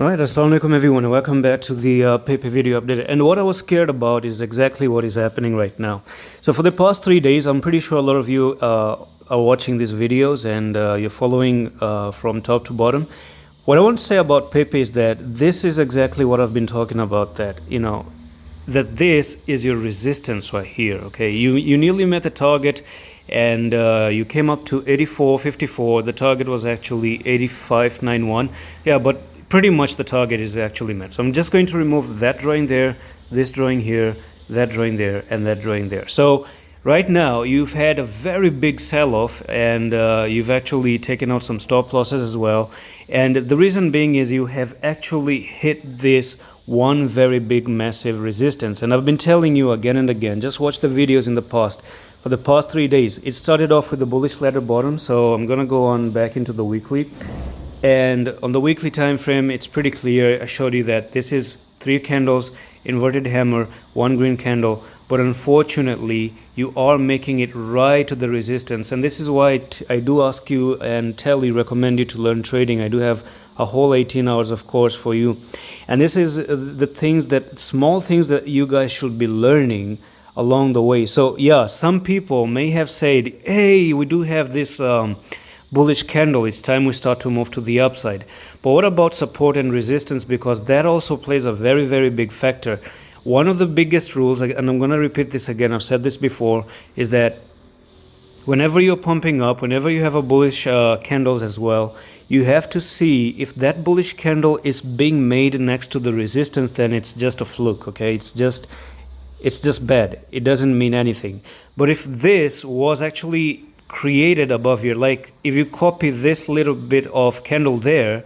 Alright, assalamu alaikum everyone, and welcome back to the Pepe video update. And what I was scared about is exactly what is happening right now. So for the past 3 days, I'm pretty sure a lot of you are watching these videos and you're following from top to bottom. What I want to say about Pepe is that this is exactly what I've been talking about, that that this is your resistance right here. Okay, you nearly met the target, and you came up to 84.54. The target was actually 85.91. Yeah, but pretty much the target is actually met. So I'm just going to remove that drawing there, this drawing here, that drawing there, and that drawing there. So right now you've had a very big sell-off, and you've actually taken out some stop losses as well. And the reason being is you have actually hit this one very big massive resistance. And I've been telling you again and again, just watch the videos in the past. For the past 3 days, it started off with the bullish ladder bottom. So I'm gonna go on back into the weekly. And on the weekly time frame, it's pretty clear. I showed you that this is 3 candles, inverted hammer, 1 green candle, but unfortunately you are making it right to the resistance. And this is why I do ask you and recommend you to learn trading. I do have a whole 18 hours of course for you, and this is the things, that small things that you guys should be learning along the way. So yeah, some people may have said, hey, we do have this bullish candle, it's time we start to move to the upside. But what about support and resistance? Because that also plays a very, very big factor. One of the biggest rules, and I'm going to repeat this again, I've said this before, is that whenever you're pumping up, whenever you have a bullish candles as well, you have to see if that bullish candle is being made next to the resistance. Then it's just a fluke. Okay, it's just bad. It doesn't mean anything. But if this was actually created above here, like if you copy this little bit of candle there,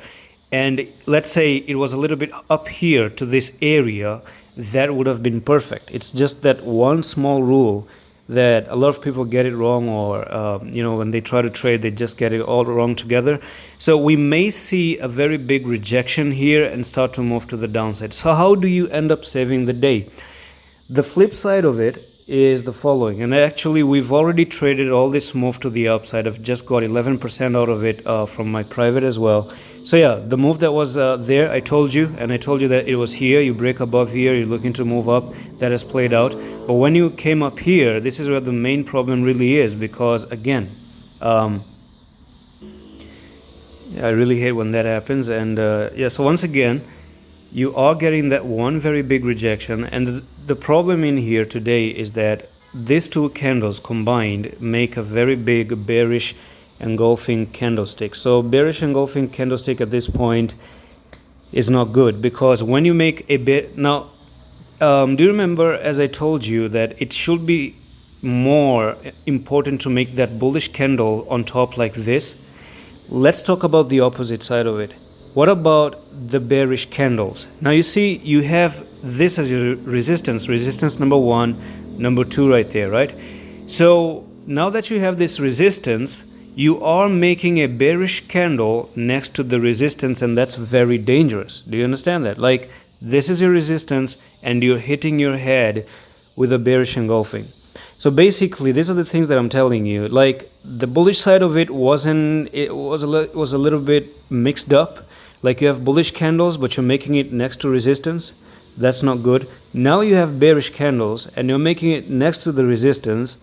and let's say it was a little bit up here to this area, that would have been perfect. It's just that one small rule that a lot of people get it wrong, or when they try to trade, they just get it all wrong together. So we may see a very big rejection here and start to move to the downside. So how do you end up saving the day? The flip side of it is the following, and actually we've already traded all this move to the upside. I've just got 11% out of it from my private as well. So yeah, the move that was there, I told you that it was here. You break above here, you're looking to move up. That has played out. But when you came up here, this is where the main problem really is, because again, I really hate when that happens. And yeah, so once again, you are getting that one very big rejection. And the problem in here today is that these 2 candles combined make a very big bearish engulfing candlestick. So bearish engulfing candlestick at this point is not good, because when you make a bit now, do you remember, as I told you, that it should be more important to make that bullish candle on top like this? Let's talk about the opposite side of it. What about the bearish candles? Now you see, you have this as your resistance number 1, number 2 right there, right? So now that you have this resistance, you are making a bearish candle next to the resistance, and that's very dangerous. Do you understand that? Like, this is your resistance and you're hitting your head with a bearish engulfing. So basically, these are the things that I'm telling you. Like, the bullish side of it was a little bit mixed up. Like, you have bullish candles, but you're making it next to resistance. That's not good. Now you have bearish candles and you're making it next to the resistance.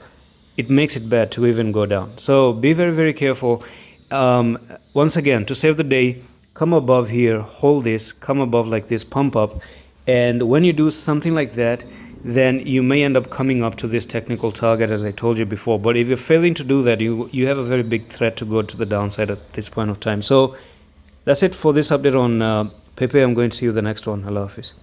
It makes it bad to even go down. So be very, very careful. Once again, to save the day, come above here, hold this, come above like this, pump up. And when you do something like that, then you may end up coming up to this technical target, as I told you before. But if you're failing to do that, you have a very big threat to go to the downside at this point of time. So that's it for this update on Pepe. I'm going to see you the next one. Allah Hafiz.